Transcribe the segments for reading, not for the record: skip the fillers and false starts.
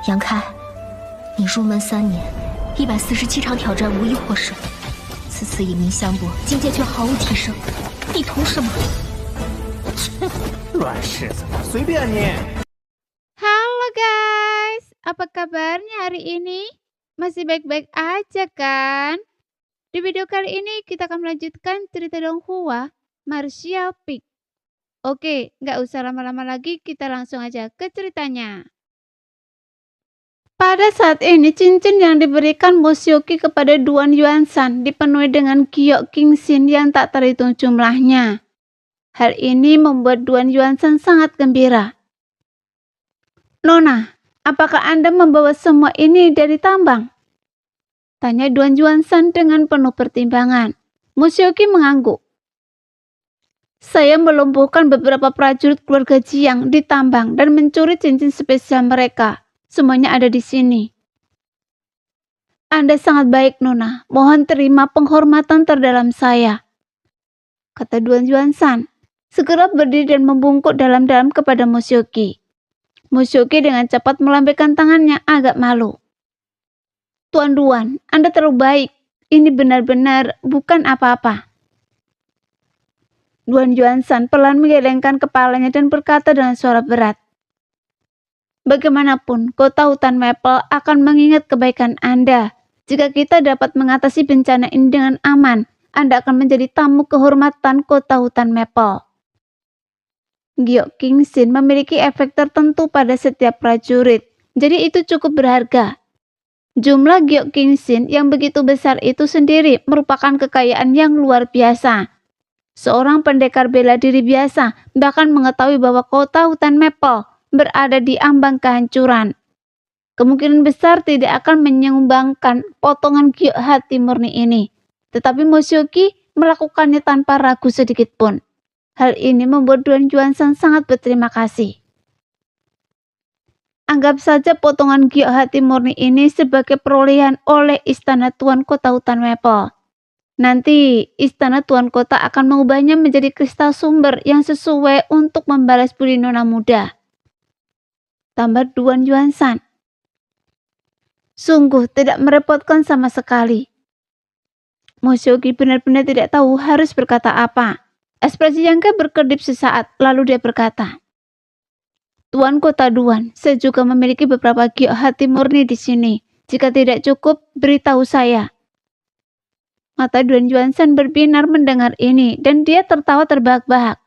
杨开，你入门3年，147场挑战无一获胜，此次以名相搏，境界却毫无提升，你图什么？乱柿子，随便你。Halo guys, apa kabarnya hari ini? Masih baik-baik aja kan? Di video kali ini kita akan melanjutkan cerita Donghua Martial Peak. Oke, nggak usah lama-lama lagi, kita langsung aja ke ceritanya. Pada saat ini, cincin yang diberikan Mushoki kepada Duan Yuanshan dipenuhi dengan giok Kingxin yang tak terhitung jumlahnya. Hal ini membuat Duan Yuanshan sangat gembira. "Nona, apakah Anda membawa semua ini dari tambang?" tanya Duan Yuanshan dengan penuh pertimbangan. Mushoki mengangguk. "Saya melumpuhkan beberapa prajurit keluarga Jiang di tambang dan mencuri cincin spesial mereka. Semuanya ada di sini." "Anda sangat baik, Nona. Mohon terima penghormatan terdalam saya," kata Duan Yuanshan. Segera berdiri dan membungkuk dalam-dalam kepada Mushoki. Mushoki dengan cepat melambaikan tangannya agak malu. "Tuan Duan, Anda terlalu baik. Ini benar-benar bukan apa-apa." Duan Yuanshan pelan menggelengkan kepalanya dan berkata dengan suara berat, "Bagaimanapun, kota hutan Maple akan mengingat kebaikan Anda. Jika kita dapat mengatasi bencana ini dengan aman, Anda akan menjadi tamu kehormatan kota hutan Maple." Giok Kingxin memiliki efek tertentu pada setiap prajurit, jadi itu cukup berharga. Jumlah Giok Kingxin yang begitu besar itu sendiri merupakan kekayaan yang luar biasa. Seorang pendekar bela diri biasa bahkan mengetahui bahwa kota hutan Maple berada di ambang kehancuran. Kemungkinan besar tidak akan menyumbangkan potongan giok hati murni ini. Tetapi Mushoki melakukannya tanpa ragu sedikit pun. Hal ini membuat Duan Yuanshan sangat berterima kasih. Anggap saja potongan giok hati murni ini sebagai perolehan oleh Istana Tuan Kota Hutan Maple. Nanti Istana Tuan Kota akan mengubahnya menjadi kristal sumber yang sesuai untuk membalas budi nona muda, tambah Duan Yuanshan. Sungguh tidak merepotkan sama sekali. Mushoki benar-benar tidak tahu harus berkata apa. Ekspresi Yangke berkedip sesaat, lalu dia berkata, "Tuan Kota Duan, saya juga memiliki beberapa giok hati murni di sini. Jika tidak cukup, beritahu saya." Mata Duan Yuanshan berbinar mendengar ini, dan dia tertawa terbahak-bahak.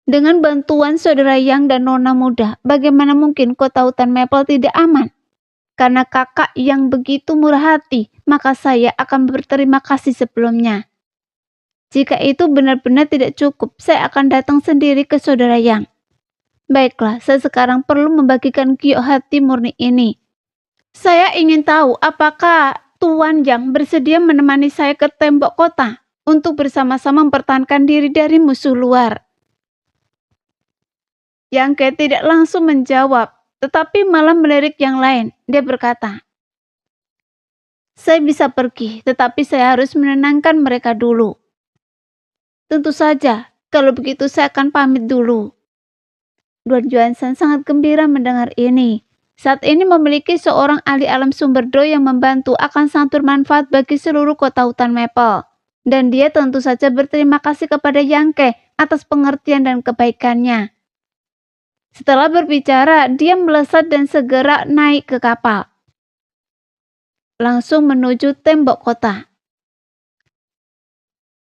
"Dengan bantuan saudara Yang dan nona muda, bagaimana mungkin kota hutan Maple tidak aman? Karena kakak yang begitu murah hati, maka saya akan berterima kasih sebelumnya. Jika itu benar-benar tidak cukup, saya akan datang sendiri ke saudara Yang. Baiklah, saya sekarang perlu membagikan giok hati murni ini. Saya ingin tahu apakah Tuan Yang bersedia menemani saya ke tembok kota untuk bersama-sama mempertahankan diri dari musuh luar." Yangke tidak langsung menjawab, tetapi malah melirik yang lain. Dia berkata, "Saya bisa pergi, tetapi saya harus menenangkan mereka dulu." "Tentu saja, kalau begitu saya akan pamit dulu." Duan Yuanshan sangat gembira mendengar ini. Saat ini memiliki seorang ahli alam sumber do yang membantu akan sangat bermanfaat bagi seluruh kota hutan Maple. Dan dia tentu saja berterima kasih kepada Yangke atas pengertian dan kebaikannya. Setelah berbicara, dia melesat dan segera naik ke kapal, langsung menuju tembok kota.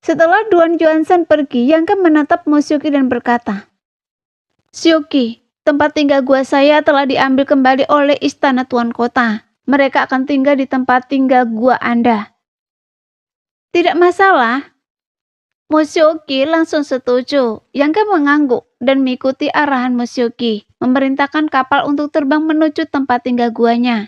Setelah Duan Yuanshan pergi, Yangke menatap Mushoki dan berkata, "Shoki, tempat tinggal gua saya telah diambil kembali oleh Istana Tuan Kota. Mereka akan tinggal di tempat tinggal gua Anda." "Tidak masalah." Mushoki langsung setuju. Yangke mengangguk dan mengikuti arahan Mushoki, memerintahkan kapal untuk terbang menuju tempat tinggal guanya.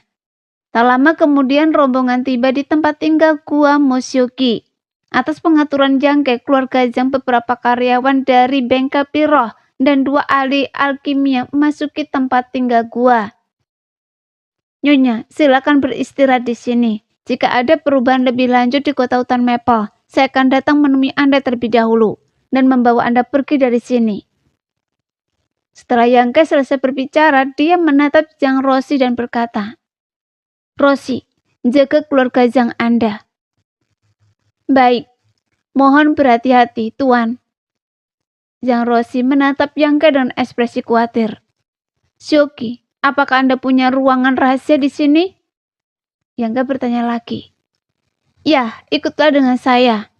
Tak lama kemudian rombongan tiba di tempat tinggal gua Mushoki. Atas pengaturan Yangke, keluarga Zhang, beberapa karyawan dari bengkel piroh, dan 2 ahli alkimia memasuki tempat tinggal gua. "Nyonya, silakan beristirahat di sini. Jika ada perubahan lebih lanjut di kota hutan Maple, saya akan datang menemui Anda terlebih dahulu dan membawa Anda pergi dari sini." Setelah Yangke selesai berbicara, dia menatap Jang Rosi dan berkata, "Rosi, jaga keluarga Jang Anda." "Baik, mohon berhati-hati, Tuan." Jang Rosi menatap Yangke dengan ekspresi khawatir. "Sioki, apakah Anda punya ruangan rahasia di sini?" Yangke bertanya lagi. "Ya, ikutlah dengan saya."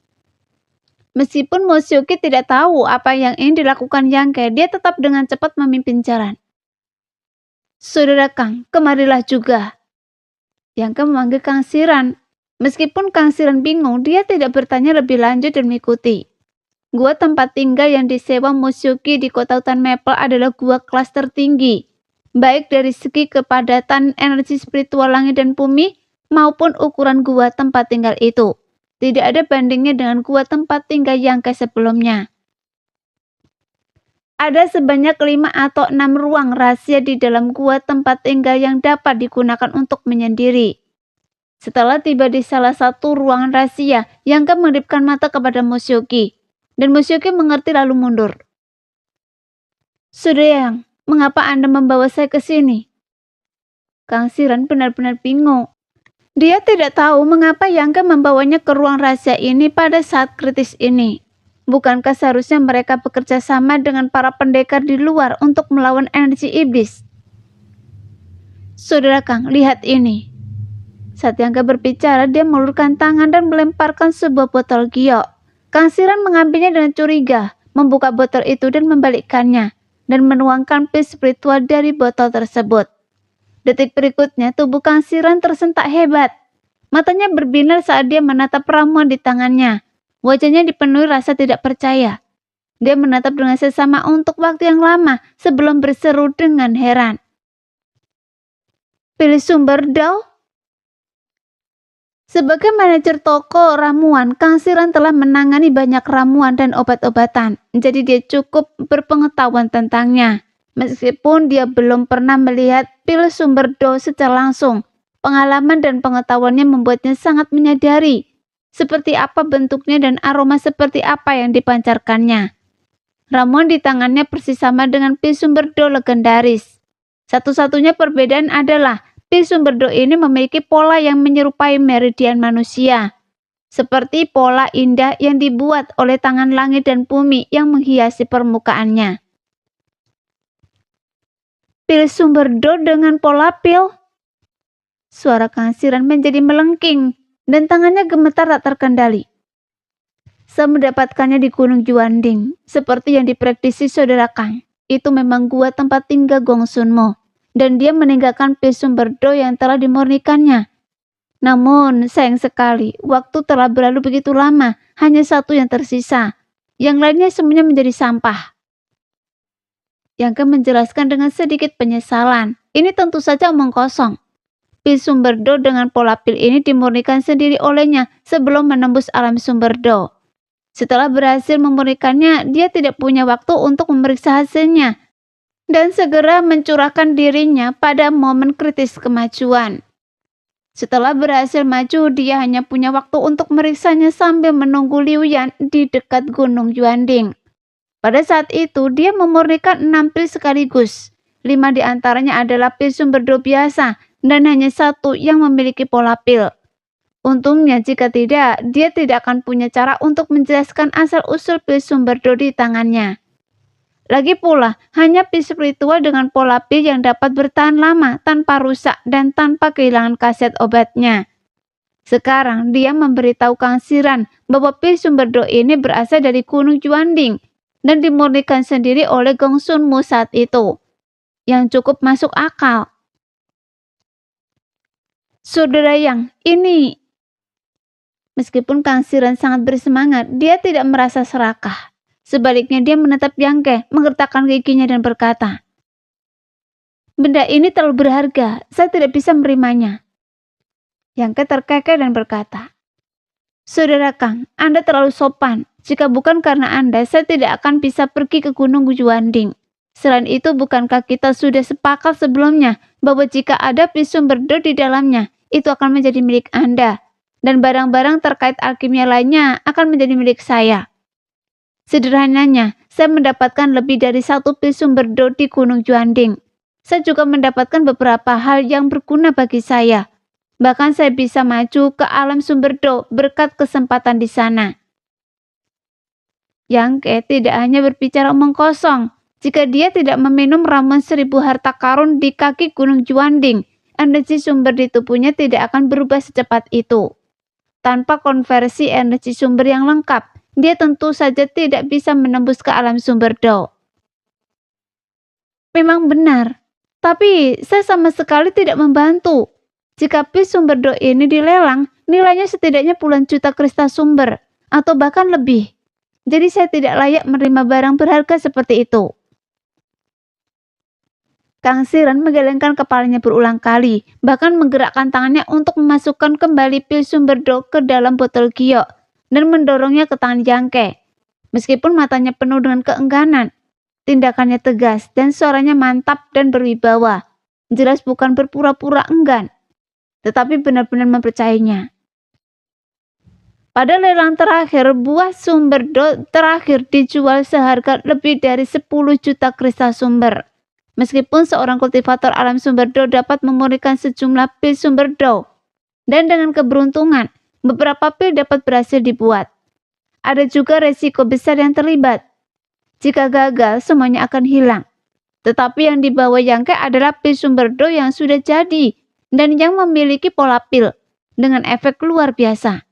Meskipun Mo Sioki tidak tahu apa yang ingin dilakukan Yangke, dia tetap dengan cepat memimpin jalan. "Saudara Kang, kemarilah juga." Yangke memanggil Kang Siran. Meskipun Kang Siran bingung, dia tidak bertanya lebih lanjut dan mengikuti. Gua tempat tinggal yang disewa Mo Sioki di kota hutan Maple adalah gua kelas tertinggi, baik dari segi kepadatan energi spiritual langit dan bumi maupun ukuran gua tempat tinggal itu. Tidak ada bandingnya dengan gua tempat tinggal Yangke sebelumnya. Ada sebanyak 5 atau 6 ruang rahasia di dalam gua tempat tinggal yang dapat digunakan untuk menyendiri. Setelah tiba di salah satu ruangan rahasia, Yangke mengadipkan mata kepada Mo Sioki, dan Mo Sioki mengerti lalu mundur. "Saudara Yang, mengapa Anda membawa saya ke sini?" Kang Siran benar-benar bingung. Dia tidak tahu mengapa Yangke membawanya ke ruang rahasia ini pada saat kritis ini. Bukankah seharusnya mereka bekerja sama dengan para pendekar di luar untuk melawan energi iblis? "Saudara Kang, lihat ini." Saat Yangke berbicara, dia mengulurkan tangan dan melemparkan sebuah botol giok. Kang Siran mengambilnya dengan curiga, membuka botol itu dan membalikkannya, dan menuangkan pil spiritual dari botol tersebut. Detik berikutnya, tubuh Kang Siran tersentak hebat. Matanya berbinar saat dia menatap ramuan di tangannya. Wajahnya dipenuhi rasa tidak percaya. Dia menatap dengan seksama untuk waktu yang lama sebelum berseru dengan heran. "Pil sumber Do?" Sebagai manajer toko ramuan, Kang Siran telah menangani banyak ramuan dan obat-obatan, jadi dia cukup berpengetahuan tentangnya. Meskipun dia belum pernah melihat pil sumber Do secara langsung, pengalaman dan pengetahuannya membuatnya sangat menyadari seperti apa bentuknya dan aroma seperti apa yang dipancarkannya. Ramuan di tangannya persis sama dengan pil sumber Do legendaris. Satu-satunya perbedaan adalah pil sumber Do ini memiliki pola yang menyerupai meridian manusia, seperti pola indah yang dibuat oleh tangan langit dan bumi yang menghiasi permukaannya. "Pil sumber Do dengan pola pil?" Suara Kang Siran menjadi melengking dan tangannya gemetar tak terkendali. "Saya mendapatkannya di Gunung Juanding, seperti yang diprediksi saudara Kang. Itu memang gua tempat tinggal Gong Sun Mo, dan dia meninggalkan pil sumber Do yang telah dimurnikannya. Namun, sayang sekali, waktu telah berlalu begitu lama, hanya satu yang tersisa. Yang lainnya semuanya menjadi sampah." Yangke menjelaskan dengan sedikit penyesalan. Ini tentu saja omong kosong. Pil sumber Do dengan pola pil ini dimurnikan sendiri olehnya sebelum menembus alam sumber Do. Setelah berhasil memurnikannya, dia tidak punya waktu untuk memeriksa hasilnya dan segera mencurahkan dirinya pada momen kritis kemajuan. Setelah berhasil maju, dia hanya punya waktu untuk meriksanya sambil menunggu Liu Yan di dekat Gunung Juanding. Pada saat itu, dia memurnikan 6 pil sekaligus. 5 di antaranya adalah pil sumber Do biasa, dan hanya 1 yang memiliki pola pil. Untungnya, jika tidak, dia tidak akan punya cara untuk menjelaskan asal-usul pil sumber Do di tangannya. Lagi pula, hanya pil spiritual dengan pola pil yang dapat bertahan lama tanpa rusak dan tanpa kehilangan khasiat obatnya. Sekarang, dia memberitahu Kang Siran bahwa pil sumber Do ini berasal dari Gunung Juanding dan dimurnikan sendiri oleh Gong Sun Mo saat itu, yang cukup masuk akal. "Saudara Yang, ini..." Meskipun Kang Siran sangat bersemangat, dia tidak merasa serakah. Sebaliknya dia menatap Yangke, menggertakkan giginya dan berkata, "Benda ini terlalu berharga, saya tidak bisa menerimanya." Yangke terkekeh dan berkata, "Saudara Kang, Anda terlalu sopan. Jika bukan karena Anda, saya tidak akan bisa pergi ke Gunung Juanding. Selain itu, bukankah kita sudah sepakat sebelumnya bahwa jika ada pil sumber Do di dalamnya, itu akan menjadi milik Anda, dan barang-barang terkait alkimia lainnya akan menjadi milik saya. Sederhananya, saya mendapatkan lebih dari 1 pil sumber do di Gunung Juanding. Saya juga mendapatkan beberapa hal yang berguna bagi saya. Bahkan saya bisa maju ke alam sumber do berkat kesempatan di sana. Yangke tidak hanya berbicara omong kosong. Jika dia tidak meminum ramuan 1000 harta karun di kaki Gunung Juanding, energi sumber di tubuhnya tidak akan berubah secepat itu. Tanpa konversi energi sumber yang lengkap, dia tentu saja tidak bisa menembus ke alam sumber do. Memang benar, tapi saya sama sekali tidak membantu. Jika pil sumber do ini dilelang, nilainya setidaknya puluhan juta kristal sumber, atau bahkan lebih. Jadi saya tidak layak menerima barang berharga seperti itu. Kang Siran menggelengkan kepalanya berulang kali, bahkan menggerakkan tangannya untuk memasukkan kembali pil sumber do ke dalam botol giok dan mendorongnya ke tangan Yangke. Meskipun matanya penuh dengan keengganan, tindakannya tegas dan suaranya mantap dan berwibawa. Jelas bukan berpura-pura enggan, tetapi benar-benar mempercayainya. Pada lelang terakhir, buah sumber do terakhir dijual seharga lebih dari 10 juta kristal sumber. Meskipun seorang kultivator alam sumber do dapat memurnikan sejumlah pil sumber do, dan dengan keberuntungan, beberapa pil dapat berhasil dibuat. Ada juga resiko besar yang terlibat. Jika gagal, semuanya akan hilang. Tetapi yang dibawa Yangke adalah pil sumber do yang sudah jadi, dan yang memiliki pola pil, dengan efek luar biasa.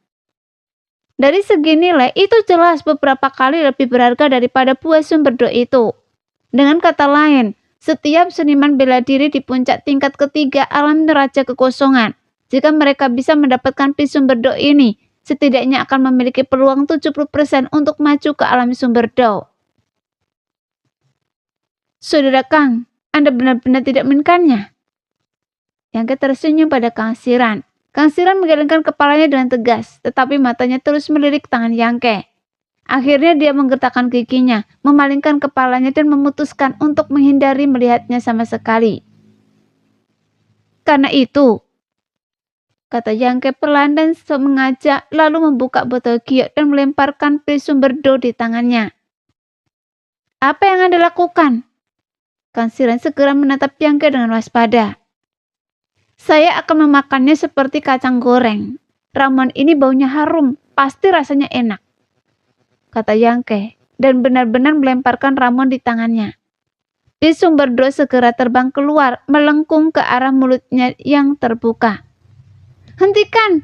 Dari segi nilai, itu jelas beberapa kali lebih berharga daripada buah sumber do itu. Dengan kata lain, setiap seniman bela diri di puncak tingkat ketiga alam neraca kekosongan, jika mereka bisa mendapatkan pil sumber do ini, setidaknya akan memiliki peluang 70% untuk maju ke alam sumber do. Saudara Kang, Anda benar-benar tidak menginginkannya? Yangke tersenyum pada Kang Siran. Kang Siran menggelengkan kepalanya dengan tegas, tetapi matanya terus melirik tangan Yangke. Akhirnya dia menggertakkan giginya, memalingkan kepalanya dan memutuskan untuk menghindari melihatnya sama sekali. Karena itu, kata Yangke pelan dan sengaja lalu membuka botol giok dan melemparkan pil sumber do di tangannya. Apa yang Anda lakukan? Kang Siran segera menatap Yangke dengan waspada. Saya akan memakannya seperti kacang goreng. Ramuan ini baunya harum, pasti rasanya enak, kata Yangke, dan benar-benar melemparkan ramuan di tangannya. Pil sumber do segera terbang keluar, melengkung ke arah mulutnya yang terbuka. Hentikan!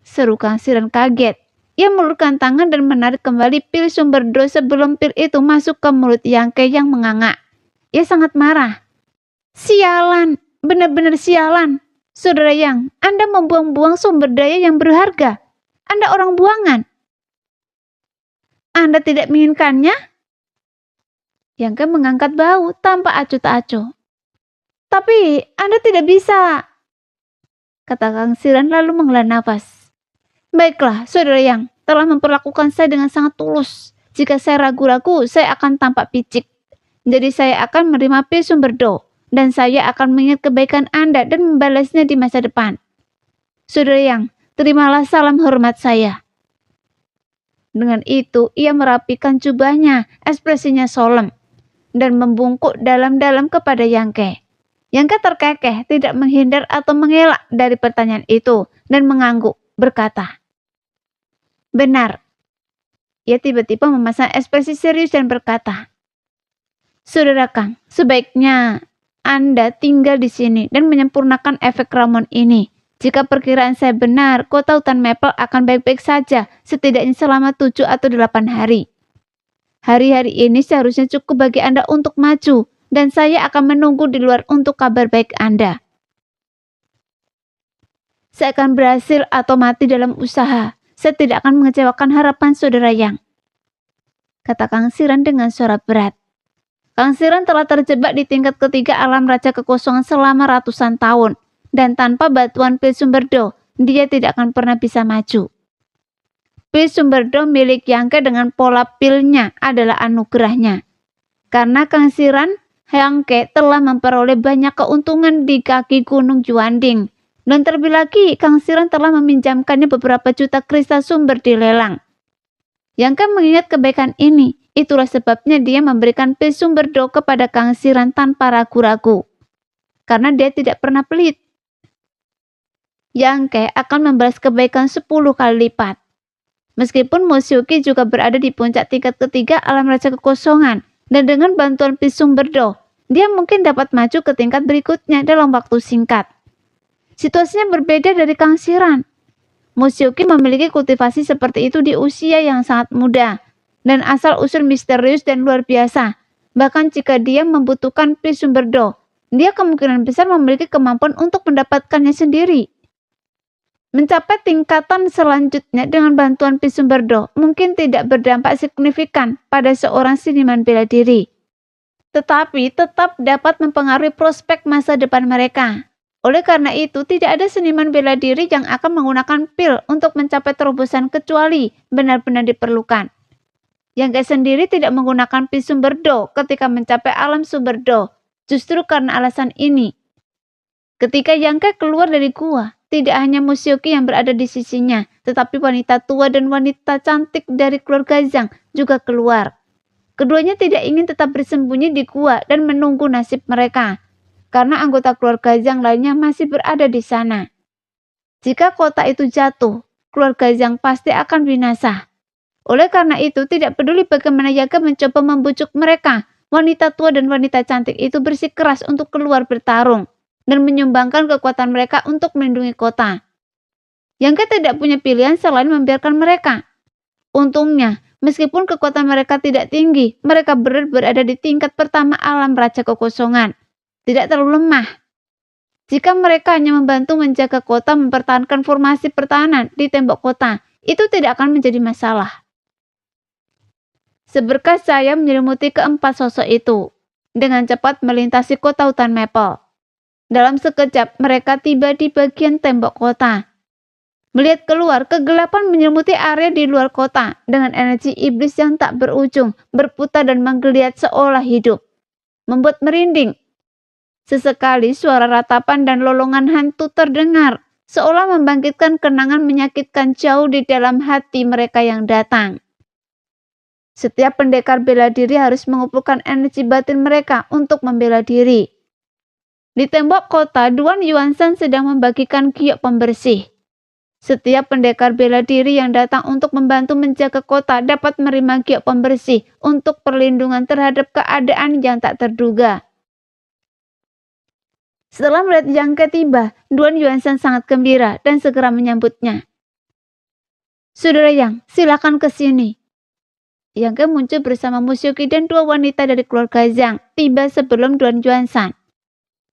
Seru Kang Siran kaget. Ia mengulurkan tangan dan menarik kembali pil sumber do sebelum pil itu masuk ke mulut Yangke yang menganga. Ia sangat marah. Sialan, benar-benar sialan. Saudara Yang, Anda membuang-buang sumber daya yang berharga. Anda orang buangan. Anda tidak menginginkannya? Yangke mengangkat bahu tanpa acuh tak acuh. Tapi Anda tidak bisa, kata Kang Siran lalu menghela nafas. Baiklah, saudara Yang telah memperlakukan saya dengan sangat tulus. Jika saya ragu-ragu, saya akan tampak picik. Jadi saya akan menerima pil sumber do, dan saya akan mengingat kebaikan Anda dan membalasnya di masa depan. Saudara Yang, terimalah salam hormat saya. Dengan itu, ia merapikan jubahnya, ekspresinya solemn, dan membungkuk dalam-dalam kepada Yangke. Yangke terkekeh, tidak menghindar atau mengelak dari pertanyaan itu, dan mengangguk, berkata, benar. Ia tiba-tiba memasang ekspresi serius dan berkata, Saudara Kang, sebaiknya Anda tinggal di sini dan menyempurnakan efek ramuan ini. Jika perkiraan saya benar, kota hutan Maple akan baik-baik saja, setidaknya selama 7 atau 8 hari. Hari-hari ini seharusnya cukup bagi Anda untuk maju, dan saya akan menunggu di luar untuk kabar baik Anda. Saya akan berhasil atau mati dalam usaha. Saya tidak akan mengecewakan harapan saudara Yang, kata Kang Siran dengan suara berat. Kang Siran telah terjebak di tingkat ketiga alam raja kekosongan selama ratusan tahun, dan tanpa bantuan pil sumber do, dia tidak akan pernah bisa maju. Pil sumber do milik Yangke dengan pola pilnya adalah anugerahnya. Karena Kang Siran, Yangke telah memperoleh banyak keuntungan di kaki Gunung Juanding, dan terlebih lagi Kang Siran telah meminjamkannya beberapa juta kristal sumber di lelang. Yangke mengingat kebaikan ini, Itulah sebabnya dia memberikan pil sumber do kepada Kang Shiran tanpa ragu-ragu. Karena dia tidak pernah pelit. Yang Ke akan membalas kebaikan 10 kali lipat. Meskipun Moshioki juga berada di puncak tingkat ketiga alam raja kekosongan, dan dengan bantuan pil sumber do, dia mungkin dapat maju ke tingkat berikutnya dalam waktu singkat. Situasinya berbeda dari Kang Shiran. Moshioki memiliki kultivasi seperti itu di usia yang sangat muda, dan asal-usul misterius dan luar biasa. Bahkan jika dia membutuhkan pil sumber do, dia kemungkinan besar memiliki kemampuan untuk mendapatkannya sendiri. Mencapai tingkatan selanjutnya dengan bantuan pil sumber do mungkin tidak berdampak signifikan pada seorang seniman bela diri, tetapi tetap dapat mempengaruhi prospek masa depan mereka. Oleh karena itu, tidak ada seniman bela diri yang akan menggunakan pil untuk mencapai terobosan kecuali benar-benar diperlukan. Yang Ke sendiri tidak menggunakan pil sumber do ketika mencapai alam sumber do, justru karena alasan ini. Ketika Yang Ke keluar dari gua, tidak hanya Moshioki yang berada di sisinya, tetapi wanita tua dan wanita cantik dari keluarga Zhang juga keluar. Keduanya tidak ingin tetap bersembunyi di gua dan menunggu nasib mereka, karena anggota keluarga Zhang lainnya masih berada di sana. Jika kota itu jatuh, keluarga Zhang pasti akan binasa. Oleh karena itu, tidak peduli bagaimana Yang Ke mencoba membujuk mereka, wanita tua dan wanita cantik itu bersikeras untuk keluar bertarung dan menyumbangkan kekuatan mereka untuk melindungi kota. Yang Ke tidak punya pilihan selain membiarkan mereka. Untungnya, meskipun kekuatan mereka tidak tinggi, mereka berada di tingkat pertama alam raja kekosongan. Tidak terlalu lemah. Jika mereka hanya membantu menjaga kota mempertahankan formasi pertahanan di tembok kota, itu tidak akan menjadi masalah. Seberkas cahaya menyelimuti keempat sosok itu, dengan cepat melintasi kota hutan Maple. Dalam sekejap, mereka tiba di bagian tembok kota. Melihat keluar, kegelapan menyelimuti area di luar kota dengan energi iblis yang tak berujung, berputar dan menggeliat seolah hidup, membuat merinding. Sesekali suara ratapan dan lolongan hantu terdengar, seolah membangkitkan kenangan menyakitkan jauh di dalam hati mereka yang datang. Setiap pendekar bela diri harus mengumpulkan energi batin mereka untuk membela diri. Di tembok kota, Duan Yuanshan sedang membagikan giok pembersih. Setiap pendekar bela diri yang datang untuk membantu menjaga kota dapat menerima giok pembersih untuk perlindungan terhadap keadaan yang tak terduga. Setelah melihat Yang Ke tiba, Duan Yuanshan sangat gembira dan segera menyambutnya. Saudara Yang, silakan ke sini. Yang Ke muncul bersama Moshioki dan dua wanita dari keluarga Zhang tiba sebelum Duan Yuanshan.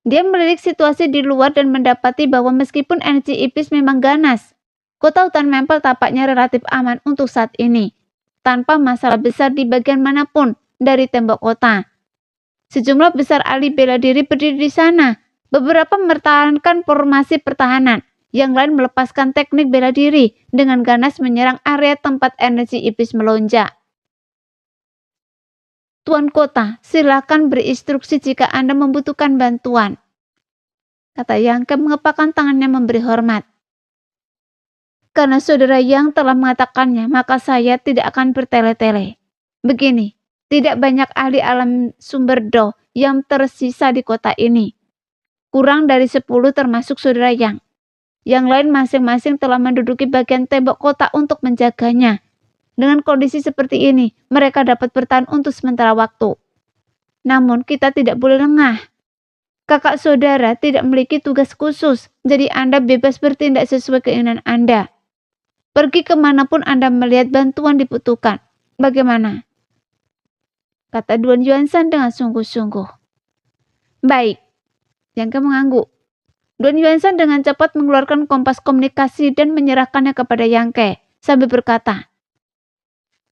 Dia melirik situasi di luar dan mendapati bahwa meskipun energi iblis memang ganas, kota hutan Maple tampaknya relatif aman untuk saat ini, tanpa masalah besar di bagian manapun dari tembok kota. Sejumlah besar ahli bela diri berdiri di sana, beberapa mempertahankan formasi pertahanan, yang lain melepaskan teknik bela diri dengan ganas menyerang area tempat energi iblis melonjak. Tuan kota, silakan beri instruksi jika Anda membutuhkan bantuan, kata Yang Ke mengepakkan tangannya memberi hormat. Karena saudara Yang telah mengatakannya, maka saya tidak akan bertele-tele. Begini, tidak banyak ahli alam sumber do yang tersisa di kota ini. Kurang dari 10 termasuk saudara Yang. Yang lain masing-masing telah menduduki bagian tembok kota untuk menjaganya. Dengan kondisi seperti ini, mereka dapat bertahan untuk sementara waktu. Namun kita tidak boleh lengah. Kakak saudara tidak memiliki tugas khusus, jadi Anda bebas bertindak sesuai keinginan Anda. Pergi kemanapun Anda melihat bantuan dibutuhkan. Bagaimana? Kata Duan Yuanshan dengan sungguh-sungguh. Baik. Yang Ke mengangguk. Duan Yuanshan dengan cepat mengeluarkan kompas komunikasi dan menyerahkannya kepada Yang Ke sambil berkata,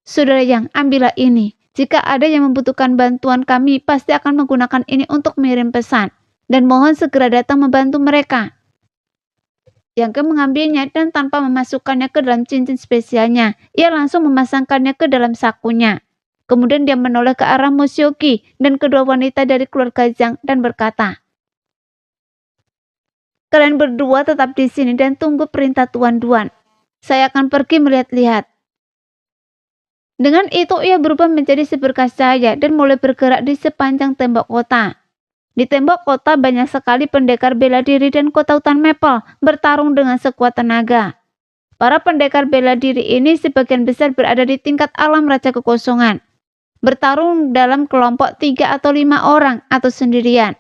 Saudara Yang, ambillah ini. Jika ada yang membutuhkan bantuan kami, pasti akan menggunakan ini untuk mengirim pesan. Dan mohon segera datang membantu mereka. Yang Ke mengambilnya dan tanpa memasukkannya ke dalam cincin spesialnya, ia langsung memasangkannya ke dalam sakunya. Kemudian dia menoleh ke arah Moshioki dan kedua wanita dari keluarga Zhang dan berkata, Kalian berdua tetap di sini dan tunggu perintah Tuan Duan. Saya akan pergi melihat-lihat. Dengan itu ia berubah menjadi seberkas cahaya dan mulai bergerak di sepanjang tembok kota. Di tembok kota banyak sekali pendekar bela diri dan kota hutan Maple bertarung dengan sekuat tenaga. Para pendekar bela diri ini sebagian besar berada di tingkat alam Raja Kekosongan. Bertarung dalam kelompok 3 atau 5 orang atau sendirian.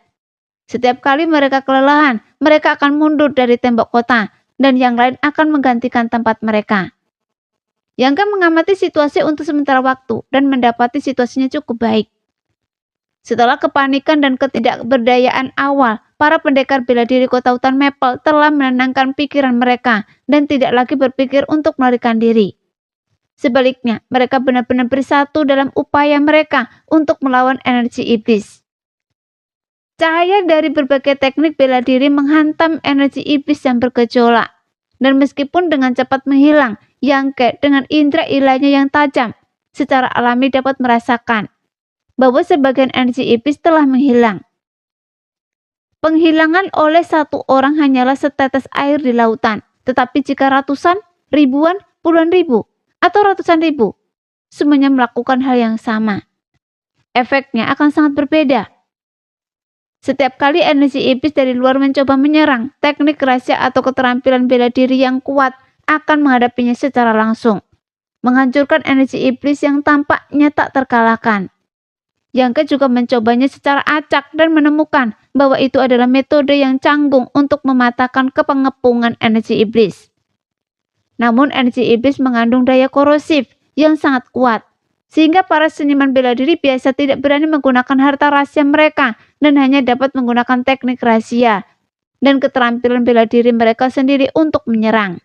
Setiap kali mereka kelelahan, mereka akan mundur dari tembok kota dan yang lain akan menggantikan tempat mereka. Yangka mengamati situasi untuk sementara waktu dan mendapati situasinya cukup baik. Setelah kepanikan dan ketidakberdayaan awal, para pendekar bela diri kota hutan Maple telah menenangkan pikiran mereka dan tidak lagi berpikir untuk melarikan diri. Sebaliknya, mereka benar-benar bersatu dalam upaya mereka untuk melawan energi iblis. Cahaya dari berbagai teknik bela diri menghantam energi iblis yang bergejolak. Dan meskipun dengan cepat menghilang, Yangke dengan indera ilahnya yang tajam secara alami dapat merasakan bahwa sebagian energi iblis telah menghilang. Penghilangan oleh satu orang hanyalah setetes air di lautan, tetapi jika ratusan, ribuan, puluhan ribu, atau ratusan ribu, semuanya melakukan hal yang sama, efeknya akan sangat berbeda. Setiap kali energi iblis dari luar mencoba menyerang, teknik rahasia atau keterampilan bela diri yang kuat akan menghadapinya secara langsung, menghancurkan energi iblis yang tampaknya tak terkalahkan. Yangke juga mencobanya secara acak dan menemukan bahwa itu adalah metode yang canggung untuk mematahkan kepengepungan energi iblis. Namun energi iblis mengandung daya korosif yang sangat kuat, sehingga para seniman bela diri biasa tidak berani menggunakan harta rahasia mereka dan hanya dapat menggunakan teknik rahasia dan keterampilan bela diri mereka sendiri untuk menyerang.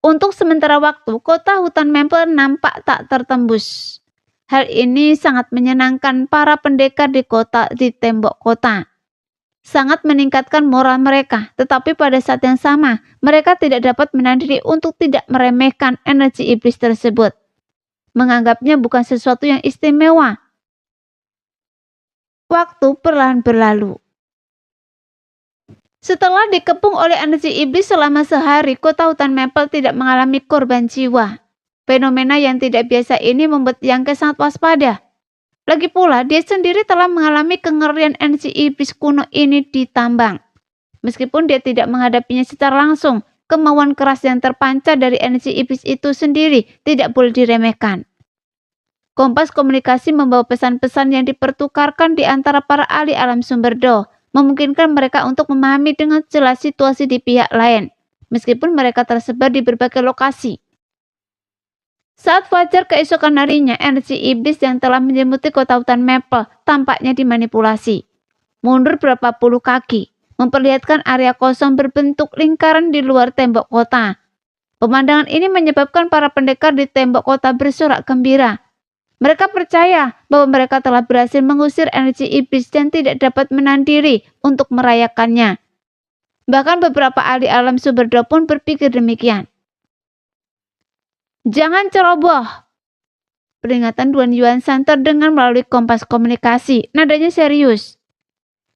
Untuk sementara waktu, kota hutan Maple nampak tak tertembus. Hal ini sangat menyenangkan para pendekar di tembok kota. Sangat meningkatkan moral mereka, tetapi pada saat yang sama, mereka tidak dapat menahan diri untuk tidak meremehkan energi iblis tersebut. Menganggapnya bukan sesuatu yang istimewa. Waktu perlahan berlalu. Setelah dikepung oleh energi iblis selama sehari, kota hutan Maple tidak mengalami korban jiwa. Fenomena yang tidak biasa ini membuat Yangke sangat waspada. Lagi pula, dia sendiri telah mengalami kengerian energi iblis kuno ini di tambang. Meskipun dia tidak menghadapinya secara langsung, kemauan keras yang terpancar dari energi iblis itu sendiri tidak boleh diremehkan. Kompas komunikasi membawa pesan-pesan yang dipertukarkan di antara para ahli alam sumber Do, memungkinkan mereka untuk memahami dengan jelas situasi di pihak lain, meskipun mereka tersebar di berbagai lokasi. Saat fajar keesokan harinya, energi iblis yang telah menyelimuti kota hutan Maple tampaknya dimanipulasi. Mundur berapa puluh kaki, memperlihatkan area kosong berbentuk lingkaran di luar tembok kota. Pemandangan ini menyebabkan para pendekar di tembok kota bersorak gembira. Mereka percaya bahwa mereka telah berhasil mengusir energi iblis dan tidak dapat menahan diri untuk merayakannya. Bahkan beberapa ahli alam sumber Do pun berpikir demikian. Jangan ceroboh, peringatan Duan Yuan-san terdengar melalui kompas komunikasi, nadanya serius.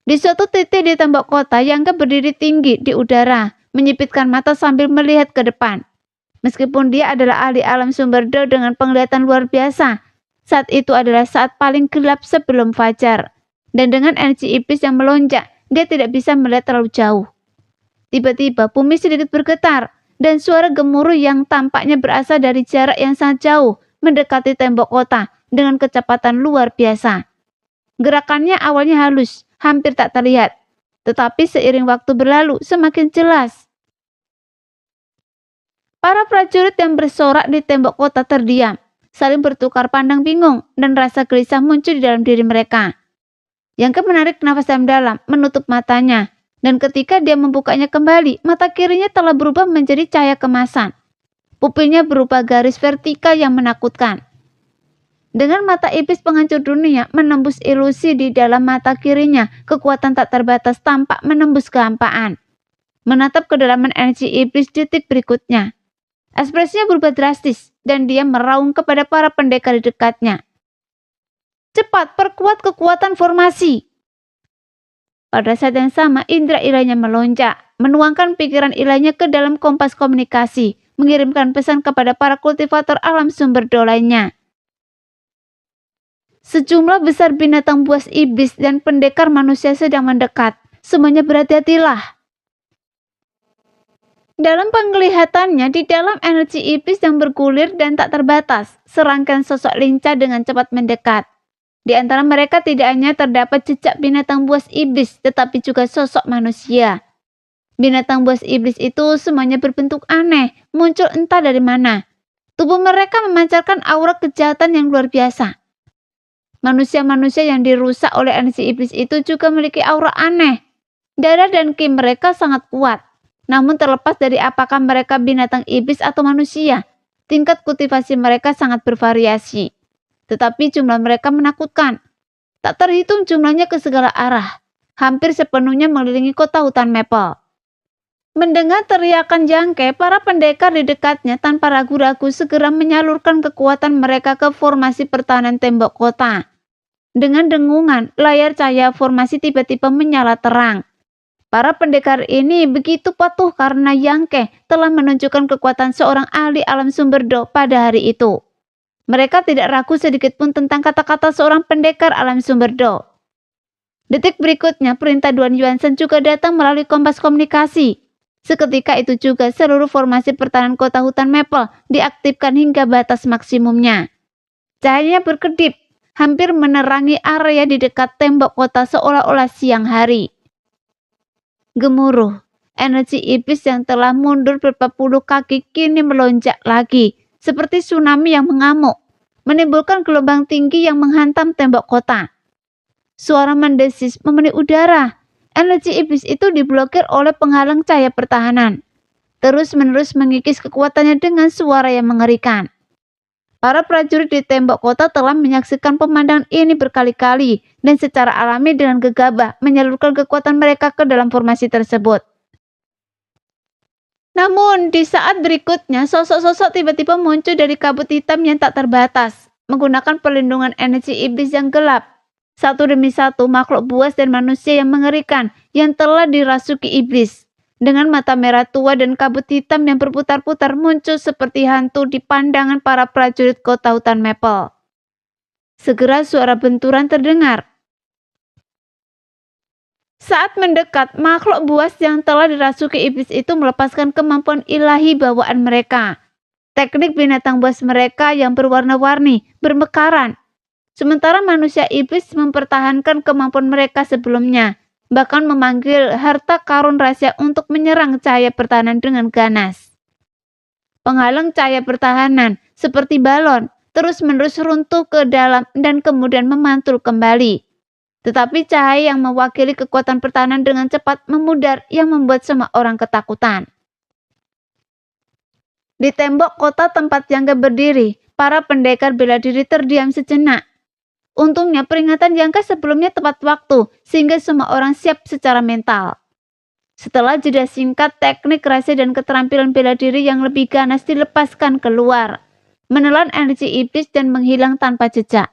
Di suatu titik di tembok kota, Yangke berdiri tinggi di udara, menyipitkan mata sambil melihat ke depan. Meskipun dia adalah ahli alam sumber Do dengan penglihatan luar biasa, saat itu adalah saat paling gelap sebelum fajar. Dan dengan energi iblis yang melonjak, dia tidak bisa melihat terlalu jauh. Tiba-tiba bumi sedikit bergetar, dan suara gemuruh yang tampaknya berasal dari jarak yang sangat jauh mendekati tembok kota dengan kecepatan luar biasa. Gerakannya awalnya halus, hampir tak terlihat, tetapi seiring waktu berlalu semakin jelas. Para prajurit yang bersorak di tembok kota terdiam, saling bertukar pandang bingung dan rasa gelisah muncul di dalam diri mereka. Yangke menarik nafas dalam-dalam, menutup matanya. Dan ketika dia membukanya kembali, mata kirinya telah berubah menjadi cahaya kemasan. Pupilnya berupa garis vertikal yang menakutkan. Dengan mata iblis penghancur dunia menembus ilusi di dalam mata kirinya, kekuatan tak terbatas tampak menembus kehampaan. Menatap kedalaman energi iblis detik berikutnya. Ekspresinya berubah drastis dan dia meraung kepada para pendekar di dekatnya. Cepat, perkuat kekuatan formasi. Pada saat yang sama, indera ilahnya melonjak, menuangkan pikiran ilahnya ke dalam kompas komunikasi, mengirimkan pesan kepada para kultivator alam sumber do lainnya. Sejumlah besar binatang buas iblis dan pendekar manusia sedang mendekat. Semuanya berhati-hatilah. Dalam penglihatannya, di dalam energi iblis yang bergulir dan tak terbatas, serangkaian sosok lincah dengan cepat mendekat. Di antara mereka tidak hanya terdapat jejak binatang buas iblis, tetapi juga sosok manusia. Binatang buas iblis itu semuanya berbentuk aneh, muncul entah dari mana. Tubuh mereka memancarkan aura kejahatan yang luar biasa. Manusia-manusia yang dirusak oleh energi iblis itu juga memiliki aura aneh. Darah dan ki mereka sangat kuat. Namun terlepas dari apakah mereka binatang iblis atau manusia, tingkat kultivasi mereka sangat bervariasi. Tetapi jumlah mereka menakutkan. Tak terhitung jumlahnya ke segala arah. Hampir sepenuhnya mengelilingi kota hutan Maple. Mendengar teriakan jangke, para pendekar di dekatnya tanpa ragu-ragu segera menyalurkan kekuatan mereka ke formasi pertahanan tembok kota. Dengan dengungan, layar cahaya formasi tiba-tiba menyala terang. Para pendekar ini begitu patuh karena Yangke telah menunjukkan kekuatan seorang ahli alam sumber do pada hari itu. Mereka tidak ragu sedikit pun tentang kata-kata seorang pendekar alam sumber do. Detik berikutnya, perintah Duan Yuansen juga datang melalui kompas komunikasi. Seketika itu juga seluruh formasi pertahanan kota hutan Maple diaktifkan hingga batas maksimumnya. Cahayanya berkedip, hampir menerangi area di dekat tembok kota seolah-olah siang hari. Gemuruh, energi iblis yang telah mundur beberapa puluh kaki kini melonjak lagi, seperti tsunami yang mengamuk, menimbulkan gelombang tinggi yang menghantam tembok kota. Suara mendesis memenuhi udara. Energi iblis itu diblokir oleh penghalang cahaya pertahanan. Terus-menerus mengikis kekuatannya dengan suara yang mengerikan. Para prajurit di tembok kota telah menyaksikan pemandangan ini berkali-kali dan secara alami dengan gegabah menyalurkan kekuatan mereka ke dalam formasi tersebut. Namun, di saat berikutnya, sosok-sosok tiba-tiba muncul dari kabut hitam yang tak terbatas, menggunakan perlindungan energi iblis yang gelap. Satu demi satu makhluk buas dan manusia yang mengerikan yang telah dirasuki iblis. Dengan mata merah tua dan kabut hitam yang berputar-putar muncul seperti hantu di pandangan para prajurit kota hutan Maple. Segera suara benturan terdengar. Saat mendekat, makhluk buas yang telah dirasuki iblis itu melepaskan kemampuan ilahi bawaan mereka. Teknik binatang buas mereka yang berwarna-warni bermekaran. Sementara manusia iblis mempertahankan kemampuan mereka sebelumnya, bahkan memanggil harta karun rahasia untuk menyerang cahaya pertahanan dengan ganas. Penghalang cahaya pertahanan, seperti balon, terus-menerus runtuh ke dalam dan kemudian memantul kembali. Tetapi cahaya yang mewakili kekuatan pertahanan dengan cepat memudar yang membuat semua orang ketakutan. Di tembok kota tempat Yangke berdiri, para pendekar bela diri terdiam sejenak. Untungnya peringatan Yangke sebelumnya tepat waktu, sehingga semua orang siap secara mental. Setelah jeda singkat, teknik rahasia dan keterampilan bela diri yang lebih ganas dilepaskan keluar, menelan energi iblis dan menghilang tanpa jejak.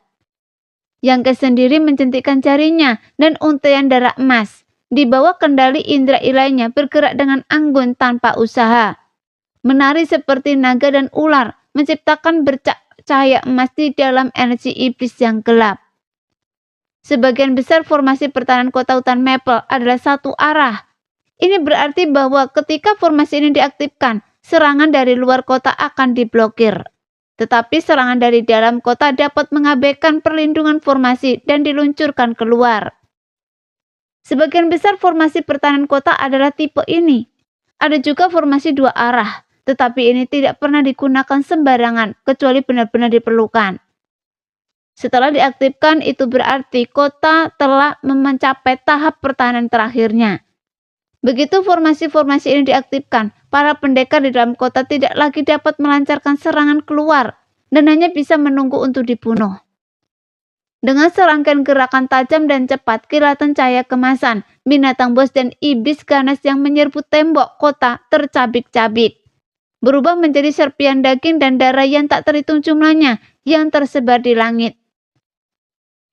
Yangke sendiri menjentikkan jarinya dan untaian darah emas. Di bawah kendali indera ilainya bergerak dengan anggun tanpa usaha. Menari seperti naga dan ular, menciptakan bercak cahaya emas di dalam energi iblis yang gelap. Sebagian besar formasi pertahanan kota hutan Maple adalah satu arah. Ini berarti bahwa ketika formasi ini diaktifkan, serangan dari luar kota akan diblokir. Tetapi serangan dari dalam kota dapat mengabaikan perlindungan formasi dan diluncurkan keluar. Sebagian besar formasi pertahanan kota adalah tipe ini. Ada juga formasi dua arah, tetapi ini tidak pernah digunakan sembarangan kecuali benar-benar diperlukan. Setelah diaktifkan, itu berarti kota telah mencapai tahap pertahanan terakhirnya. Begitu formasi-formasi ini diaktifkan, para pendekar di dalam kota tidak lagi dapat melancarkan serangan keluar dan hanya bisa menunggu untuk dibunuh. Dengan serangkaian gerakan tajam dan cepat, kilatan cahaya kemasan, binatang buas dan iblis ganas yang menyerbu tembok kota tercabik-cabik. Berubah menjadi serpian daging dan darah yang tak terhitung jumlahnya yang tersebar di langit.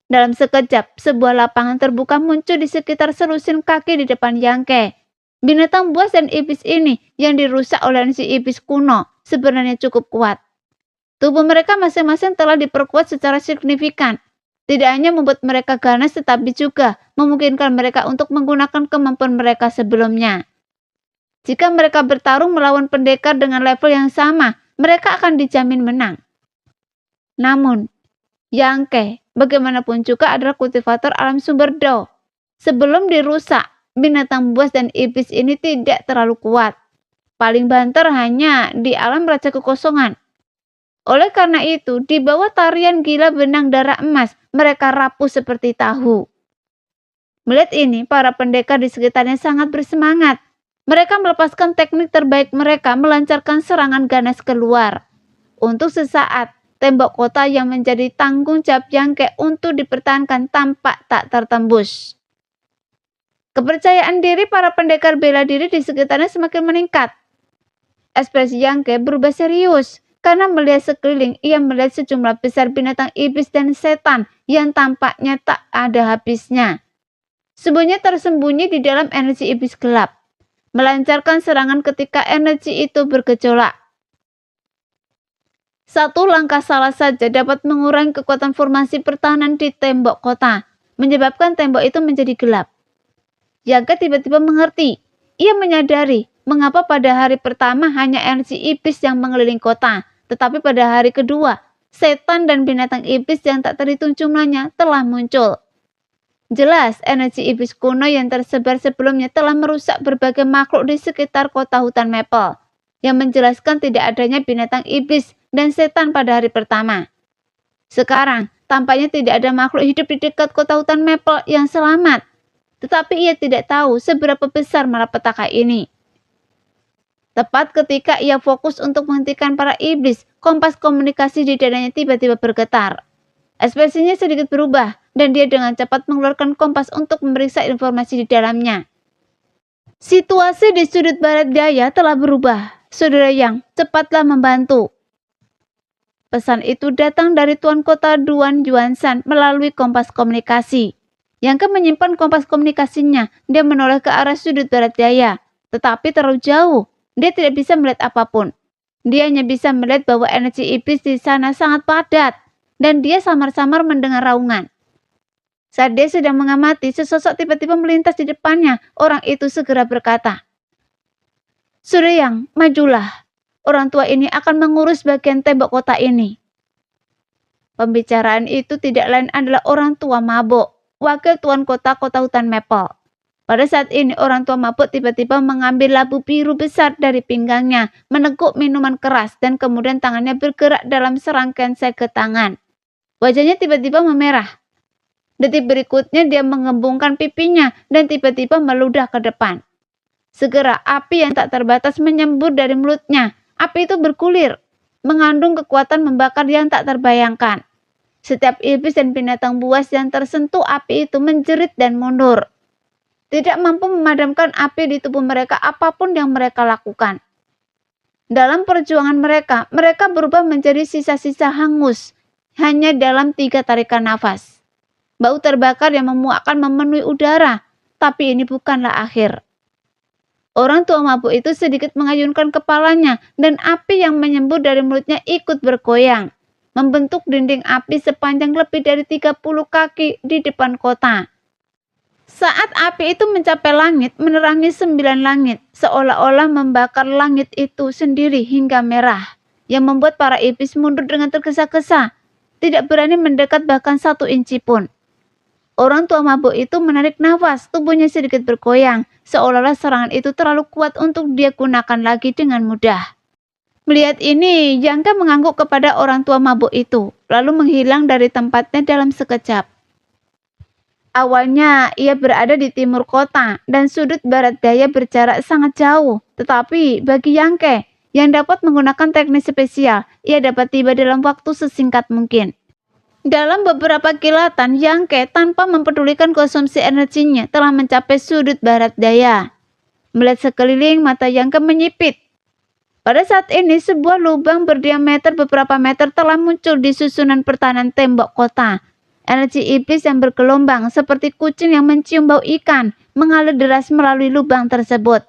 Dalam sekejap, sebuah lapangan terbuka muncul di sekitar selusin kaki di depan Yangke. Binatang buas dan iblis ini yang dirusak oleh si iblis kuno sebenarnya cukup kuat. Tubuh mereka masing-masing telah diperkuat secara signifikan. Tidak hanya membuat mereka ganas, tetapi juga memungkinkan mereka untuk menggunakan kemampuan mereka sebelumnya. Jika mereka bertarung melawan pendekar dengan level yang sama, mereka akan dijamin menang. Namun, Yangke bagaimanapun juga adalah kultivator alam sumber Do. Sebelum dirusak, binatang buas dan iblis ini tidak terlalu kuat. Paling banter hanya di alam Raja Kekosongan. Oleh karena itu, di bawah tarian gila benang darah emas, mereka rapuh seperti tahu. Melihat ini, para pendekar di sekitarnya sangat bersemangat. Mereka melepaskan teknik terbaik mereka melancarkan serangan ganas keluar. Untuk sesaat, tembok kota yang menjadi tanggung jawab Yangke untuk dipertahankan tampak tak tertembus. Kepercayaan diri para pendekar bela diri di sekitarnya semakin meningkat. Ekspresi Yangke berubah serius. Karena melihat sekeliling, ia melihat sejumlah besar binatang iblis dan setan yang tampaknya tak ada habisnya. Semuanya tersembunyi di dalam energi iblis gelap, melancarkan serangan ketika energi itu bergejolak. Satu langkah salah saja dapat mengurangi kekuatan formasi pertahanan di tembok kota, menyebabkan tembok itu menjadi gelap. Yangke tiba-tiba mengerti. Ia menyadari mengapa pada hari pertama hanya energi iblis yang mengelilingi kota. Tetapi pada hari kedua, setan dan binatang iblis yang tak terhitung jumlahnya telah muncul. Jelas, energi iblis kuno yang tersebar sebelumnya telah merusak berbagai makhluk di sekitar kota hutan Maple, yang menjelaskan tidak adanya binatang iblis dan setan pada hari pertama. Sekarang, tampaknya tidak ada makhluk hidup di dekat kota hutan Maple yang selamat, tetapi ia tidak tahu seberapa besar malapetaka ini. Tepat ketika ia fokus untuk menghentikan para iblis, kompas komunikasi di dadanya tiba-tiba bergetar. Ekspresinya sedikit berubah, dan dia dengan cepat mengeluarkan kompas untuk memeriksa informasi di dalamnya. Situasi di sudut barat daya telah berubah. Saudara Yang, cepatlah membantu. Pesan itu datang dari Tuan Kota Duan Yuanshan melalui kompas komunikasi. Yang menyimpan kompas komunikasinya, dia menoleh ke arah sudut barat daya, tetapi terlalu jauh. Dia tidak bisa melihat apapun. Dia hanya bisa melihat bahwa energi iblis di sana sangat padat, dan dia samar-samar mendengar raungan. Saat dia sedang mengamati, sesosok tiba-tiba melintas di depannya. Orang itu segera berkata, "Saudara Yang, majulah. Orang tua ini akan mengurus bagian tembok kota ini." Pembicaraan itu tidak lain adalah orang tua mabuk, wakil tuan kota hutan Maple. Pada saat ini orang tua mabuk tiba-tiba mengambil labu biru besar dari pinggangnya, meneguk minuman keras dan kemudian tangannya bergerak dalam serangkaian sege tangan. Wajahnya tiba-tiba memerah. Detik berikutnya dia mengembungkan pipinya dan tiba-tiba meludah ke depan. Segera api yang tak terbatas menyembur dari mulutnya. Api itu bergulir, mengandung kekuatan membakar yang tak terbayangkan. Setiap iblis dan binatang buas yang tersentuh api itu menjerit dan mundur. Tidak mampu memadamkan api di tubuh mereka apapun yang mereka lakukan. Dalam perjuangan mereka, mereka berubah menjadi sisa-sisa hangus, hanya dalam 3 tarikan nafas. Bau terbakar yang memuakkan memenuhi udara, tapi ini bukanlah akhir. Orang tua mabuk itu sedikit mengayunkan kepalanya, dan api yang menyembur dari mulutnya ikut bergoyang, membentuk dinding api sepanjang lebih dari 30 kaki di depan kota. Saat api itu mencapai langit, menerangi 9 langit, seolah-olah membakar langit itu sendiri hingga merah, yang membuat para iblis mundur dengan tergesa-gesa, tidak berani mendekat bahkan 1 inci pun. Orang tua mabuk itu menarik nafas, tubuhnya sedikit bergoyang, seolah-olah serangan itu terlalu kuat untuk dia gunakan lagi dengan mudah. Melihat ini, Yangke mengangguk kepada orang tua mabuk itu, lalu menghilang dari tempatnya dalam sekejap. Awalnya ia berada di timur kota dan sudut barat daya berjarak sangat jauh. Tetapi bagi Yangke yang dapat menggunakan teknik spesial, ia dapat tiba dalam waktu sesingkat mungkin. Dalam beberapa kilatan, Yangke tanpa mempedulikan konsumsi energinya telah mencapai sudut barat daya. Melihat sekeliling, mata Yangke menyipit. Pada saat ini sebuah lubang berdiameter beberapa meter telah muncul di susunan pertahanan tembok kota. Energi iblis yang bergelombang seperti kucing yang mencium bau ikan mengalir deras melalui lubang tersebut.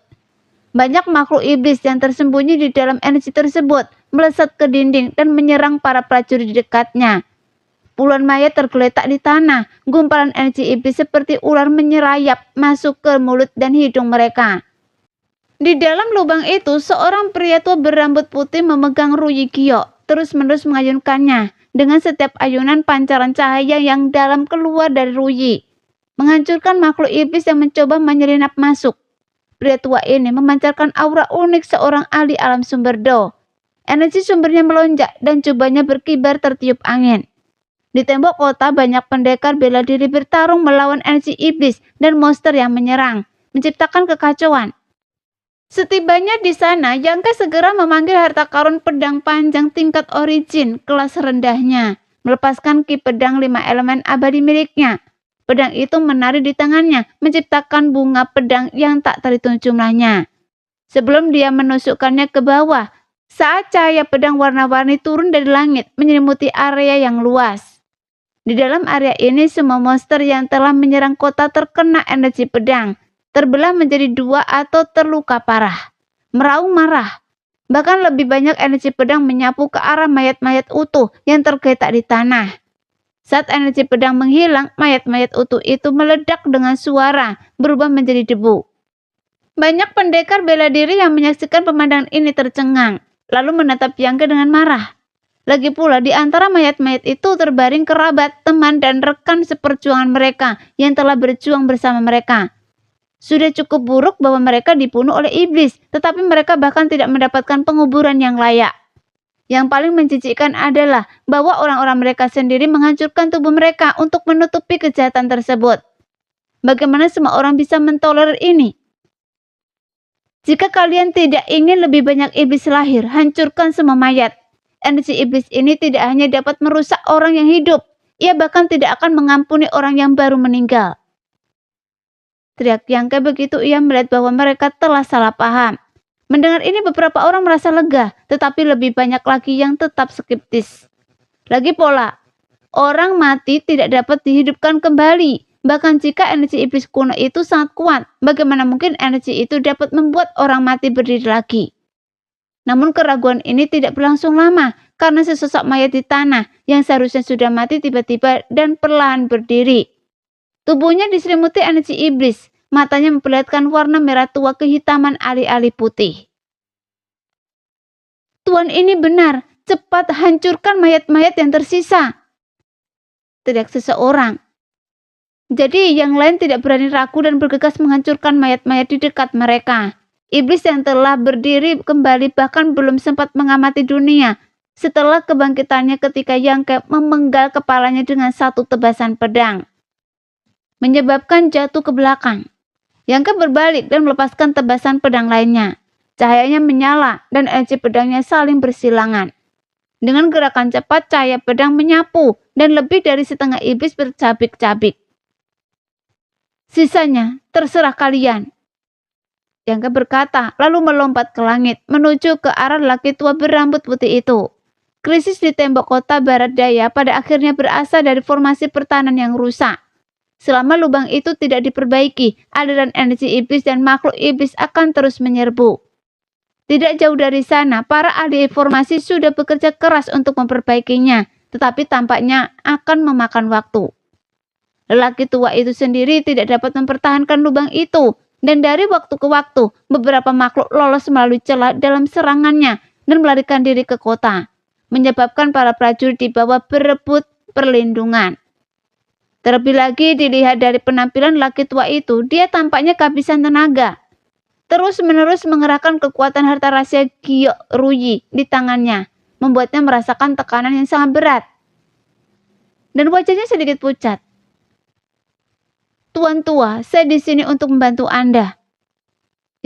Banyak makhluk iblis yang tersembunyi di dalam energi tersebut melesat ke dinding dan menyerang para prajurit di dekatnya. Puluhan mayat tergeletak di tanah. Gumpalan energi iblis seperti ular menyerayap masuk ke mulut dan hidung mereka. Di dalam lubang itu, seorang pria tua berambut putih memegang Ruyi Gyo, terus-menerus mengayunkannya. Dengan setiap ayunan, pancaran cahaya yang dalam keluar dari Ruyi, menghancurkan makhluk iblis yang mencoba menyelinap masuk. Pria tua ini memancarkan aura unik seorang ahli alam sumber Do. Energi sumbernya melonjak dan jubahnya berkibar tertiup angin. Di tembok kota, banyak pendekar bela diri bertarung melawan energi iblis dan monster yang menyerang, menciptakan kekacauan. Setibanya di sana, Yangke segera memanggil harta karun pedang panjang tingkat origin kelas rendahnya, melepaskan ki pedang 5 elemen abadi miliknya. Pedang itu menari di tangannya, menciptakan bunga pedang yang tak terhitung jumlahnya. Sebelum dia menusukkannya ke bawah, saat cahaya pedang warna-warni turun dari langit, menyelimuti area yang luas. Di dalam area ini, semua monster yang telah menyerang kota terkena energi pedang, terbelah menjadi 2 atau terluka parah, meraung marah. Bahkan lebih banyak energi pedang menyapu ke arah mayat-mayat utuh yang tergeletak di tanah. Saat energi pedang menghilang, mayat-mayat utuh itu meledak dengan suara, berubah menjadi debu. Banyak pendekar bela diri yang menyaksikan pemandangan ini tercengang, lalu menatap Yangke dengan marah. Lagi pula di antara mayat-mayat itu terbaring kerabat, teman, dan rekan seperjuangan mereka yang telah berjuang bersama mereka. Sudah cukup buruk bahwa mereka dibunuh oleh iblis, tetapi mereka bahkan tidak mendapatkan penguburan yang layak. Yang paling menjijikkan adalah bahwa orang-orang mereka sendiri menghancurkan tubuh mereka untuk menutupi kejahatan tersebut. Bagaimana semua orang bisa mentolerir ini? Jika kalian tidak ingin lebih banyak iblis lahir, hancurkan semua mayat. Energi iblis ini tidak hanya dapat merusak orang yang hidup, ia bahkan tidak akan mengampuni orang yang baru meninggal. Teriak Yangke begitu ia melihat bahwa mereka telah salah paham. Mendengar ini beberapa orang merasa lega, tetapi lebih banyak lagi yang tetap skeptis. Lagi pula, orang mati tidak dapat dihidupkan kembali. Bahkan jika energi iblis kuno itu sangat kuat, bagaimana mungkin energi itu dapat membuat orang mati berdiri lagi? Namun keraguan ini tidak berlangsung lama, karena sesosok mayat di tanah yang seharusnya sudah mati tiba-tiba dan perlahan berdiri. Tubuhnya diselimuti energi iblis, matanya memperlihatkan warna merah tua kehitaman alih-alih putih. Tuan ini benar, cepat hancurkan mayat-mayat yang tersisa, teriak seseorang. Jadi yang lain tidak berani ragu dan bergegas menghancurkan mayat-mayat di dekat mereka. Iblis yang telah berdiri kembali bahkan belum sempat mengamati dunia setelah kebangkitannya ketika Yangke memenggal kepalanya dengan satu tebasan pedang, menyebabkan jatuh ke belakang. Yangke berbalik dan melepaskan tebasan pedang lainnya. Cahayanya menyala dan energi pedangnya saling bersilangan. Dengan gerakan cepat, cahaya pedang menyapu dan lebih dari setengah iblis bercabik-cabik. Sisanya terserah kalian, Yangke berkata, lalu melompat ke langit, menuju ke arah laki tua berambut putih itu. Krisis di tembok kota barat daya pada akhirnya berasal dari formasi pertahanan yang rusak. Selama lubang itu tidak diperbaiki, aliran energi iblis dan makhluk iblis akan terus menyerbu. Tidak jauh dari sana, para ahli formasi sudah bekerja keras untuk memperbaikinya, tetapi tampaknya akan memakan waktu. Lelaki tua itu sendiri tidak dapat mempertahankan lubang itu, dan dari waktu ke waktu, beberapa makhluk lolos melalui celah dalam serangannya dan melarikan diri ke kota, menyebabkan para prajurit di bawah berebut perlindungan. Terlebih lagi dilihat dari penampilan laki tua itu, dia tampaknya kehabisan tenaga. Terus-menerus mengerahkan kekuatan harta rahasia Gyo Ruyi di tangannya, membuatnya merasakan tekanan yang sangat berat. Dan wajahnya sedikit pucat. Tuan tua, saya di sini untuk membantu Anda.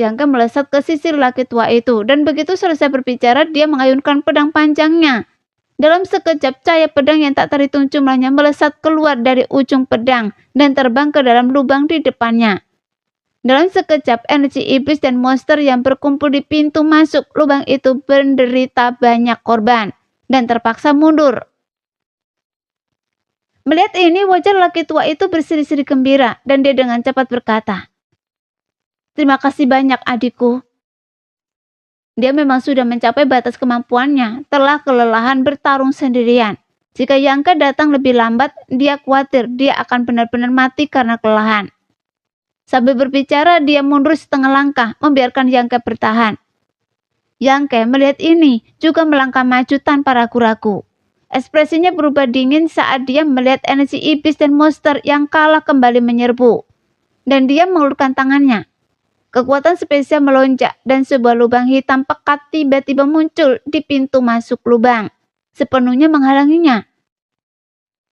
Yangke melesat ke sisi laki tua itu, dan begitu selesai berbicara, dia mengayunkan pedang panjangnya. Dalam sekejap, cahaya pedang yang tak terhitung jumlahnya melesat keluar dari ujung pedang dan terbang ke dalam lubang di depannya. Dalam sekejap, energi iblis dan monster yang berkumpul di pintu masuk lubang itu menderita banyak korban dan terpaksa mundur. Melihat ini, wajah laki tua itu berseri-seri gembira dan dia dengan cepat berkata, "Terima kasih banyak adikku. Dia memang sudah mencapai batas kemampuannya, telah kelelahan bertarung sendirian. Jika Yang Ke datang lebih lambat, dia khawatir dia akan benar-benar mati karena kelelahan. Sambil berbicara, dia mundur setengah langkah, membiarkan Yang Ke bertahan. Yang Ke melihat ini, juga melangkah maju tanpa ragu-ragu. Ekspresinya berubah dingin saat dia melihat energi iblis dan monster yang kalah kembali menyerbu. Dan dia mengulurkan tangannya. Kekuatan spesial melonjak dan sebuah lubang hitam pekat tiba-tiba muncul di pintu masuk lubang, sepenuhnya menghalanginya.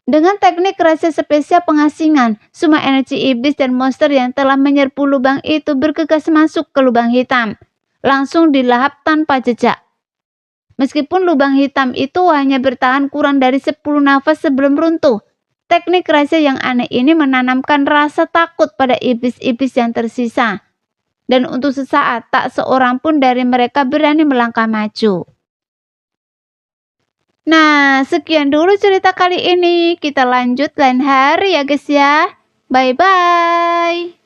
Dengan teknik rahasia spesial pengasingan, semua energi iblis dan monster yang telah menyerbu lubang itu bergegas masuk ke lubang hitam, langsung dilahap tanpa jejak. Meskipun lubang hitam itu hanya bertahan kurang dari 10 nafas sebelum runtuh, teknik rahasia yang aneh ini menanamkan rasa takut pada iblis-iblis yang tersisa. Dan untuk sesaat, tak seorang pun dari mereka berani melangkah maju. Nah, sekian dulu cerita kali ini. Kita lanjut lain hari ya guys ya. Bye-bye.